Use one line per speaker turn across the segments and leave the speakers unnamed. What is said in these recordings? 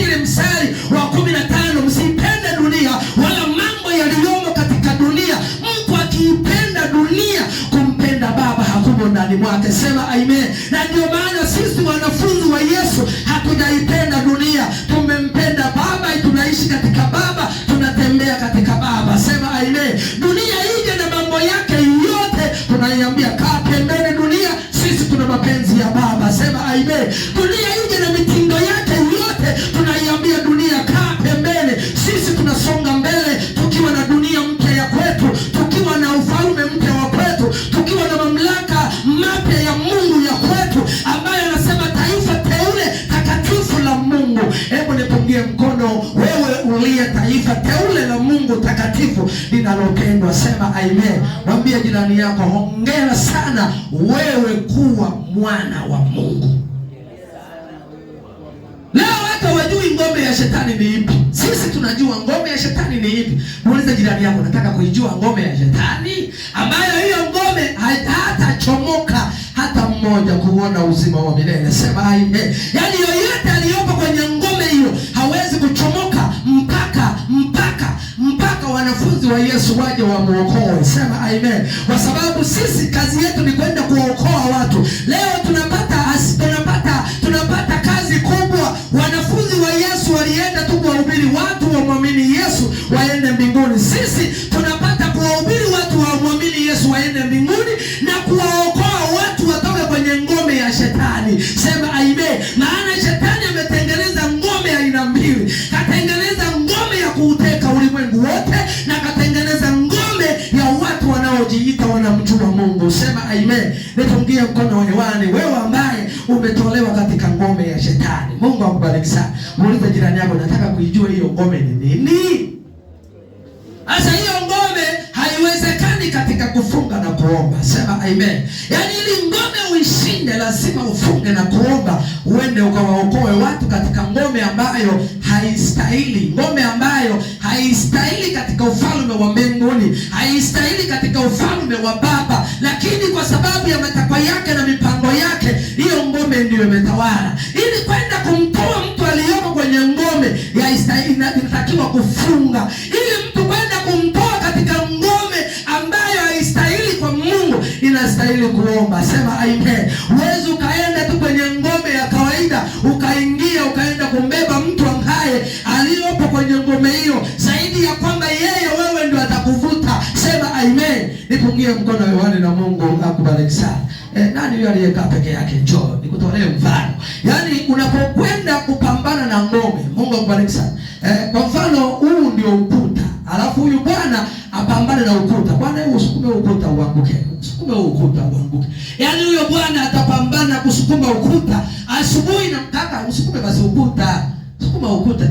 12 mstari wa 15, msipende dunia wala mambo yaliyomo katika dunia. Mtu akiipenda dunia, kumpenda Baba hakumo ndani mwake. Sema amen. Na ndio maana sisi wanafunzi wa Yesu hatujaipenda dunia, tumempenda Baba, tunaishi katika Baba, tunatembea katika Baba. Sema amen. Dunia ije na mambo yake yote, tunaiambia kaa pembeni dunia, sisi tuna mapenzi ya Baba. Sema amen. Dunia ije na mitindo yake yote, tunaiambia dunia kaa pembeni, sisi tunasonga mbele tukiwa na dunia mpya ya kwetu, tukiwa na ufalme mpya wa kwetu, tukiwa na mamlaka mapya ya Mungu ya kwetu, ambaye anasema taifa teule takatifu la Mungu. Hebu nipungie mkono wewe uliye taifa teule la Mungu takatifu linalopendwa. Sema amen. Mwambie jirani yako, hongera sana wewe kuwa mwana wa Mungu. Leo hata wajui ngome ya shetani ni ipi. Sisi tunajua ngome ya shetani ni ipi. Muulize jirani yako, nataka kuijua ngome ya shetani, ambayo hiyo ngome hatachomoka hata mmoja kuona uzima wa milele. Sema amen. Yaani yoyote aliyopo kwenye ngome hiyo hawezi kuchomoka mpaka wanafunzi wa Yesu waje wamuokoe. Sema amen. Kwa sababu sisi kazi yetu ni kwenda kuokoa watu. Leo tunapata kazi kubwa. Wanafunzi wa Yesu walienda tu kuwahubiri watu wamwamini Yesu waende mbinguni. Sisi tunapata kuwahubiri watu wamwamini Yesu waende mbinguni na kuwaokoa watu watoke kwenye ngome ya shetani. Sema amen. Maana shetani ametengeneza ngome aina mbili. Katengeneza ngome ya kuuteka ulimwengu wote, na katengeneza ngome ya watu wanaojiita wanamjua Mungu. Sema amen. Nipungie mkono hewani wewe ambaye umetolewa katika ngome ya shetani. Mungu akubariki sana. Muulize jirani yako, nataka kuijua hiyo ngome ni nini? Sasa hiyo ngome haiwezekani katika kufunga na kuomba. Sema amen. Yaani ili ngome uishinde, lazima ufunge na kuomba, uende ukawaokoe watu katika ngome ambayo haistahili. Ngome ambayo haistahili katika ufalme wa mbinguni, haistahili katika ufalme wa Baba, lakini kwa sababu ya matakwa yake na mipango yake, hiyo ngome ndio imetawala. Ili kwenda kumtoa mtu aliyoko kwenye ngome ya istahili, inatakiwa kufunga. Ili mtu kwenda kumtoa katika ngome ambayo haistahili kwa Mungu, inastahili kuomba. Sema amen. Huwezi ukaenda tu kwenye ngome ya kawaida ukaenda kumbeba mtu ambaye aliyopo kwenye ngome hiyo, zaidi ya kwamba yeye wewe ndio atakuvuta. Sema amen. Nipungie mkono hewani na Mungu akubariki sana. Nani yule aliyekaa peke yake? Njoo nikutolee mfano. Yaani unapokwenda kupambana na ngome, Mungu akubariki sana. Kwa mfano huu ndio ukuta, alafu huyu bwana apambane na ukuta. Bwana hebu usukume ukuta uanguke. Usukume ukuta uanguke. Yaani huyo bwana atapambana kusukuma ukuta. Asubuhi na mkaka usukume basi ukuta. Sukuma ukuta.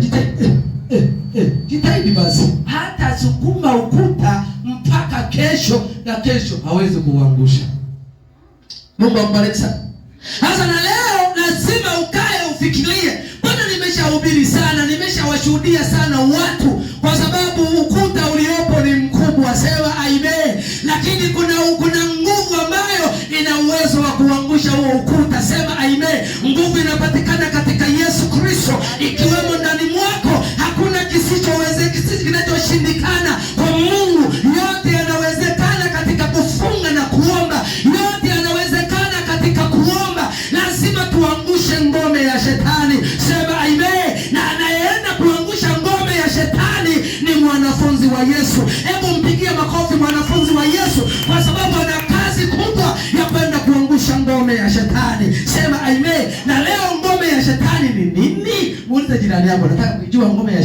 Jitahidi basi. Hata sukuma ukuta mpaka kesho, na kesho hawezi kuangusha. Mungu akubariki sana. Sasa na leo lazima ukae ufikirie. Bwana nimeshahubiri sana, nimeshawashuhudia sana watu, kwa sababu ukuta uliopo ni mkubwa. Sema amen. Lakini kuna nguvu ambayo ina uwezo wa kuangusha huo ukuta. Sema amen. Nguvu inapatikana katika Yesu Kristo, ikiwemo ndani mwako. Hakuna kinachoshindikana kwa Mungu. Yote yanawezekana katika kufunga na kuomba. Yote yanawezekana katika kuomba. Lazima tuangushe ngome ya shetani. Sema amen. Na anayeenda kuangusha ngome ya shetani ni mwanafunzi wa Yesu. Hebu mpigie makofi mwanafunzi wa Yesu, kwa sababu ana kazi kubwa ya kwenda kuangusha ngome ya shetani. Sema amen. Na leo ngome ya shetani ni nini? Muulize jirani yako, nataka kujua ngome ya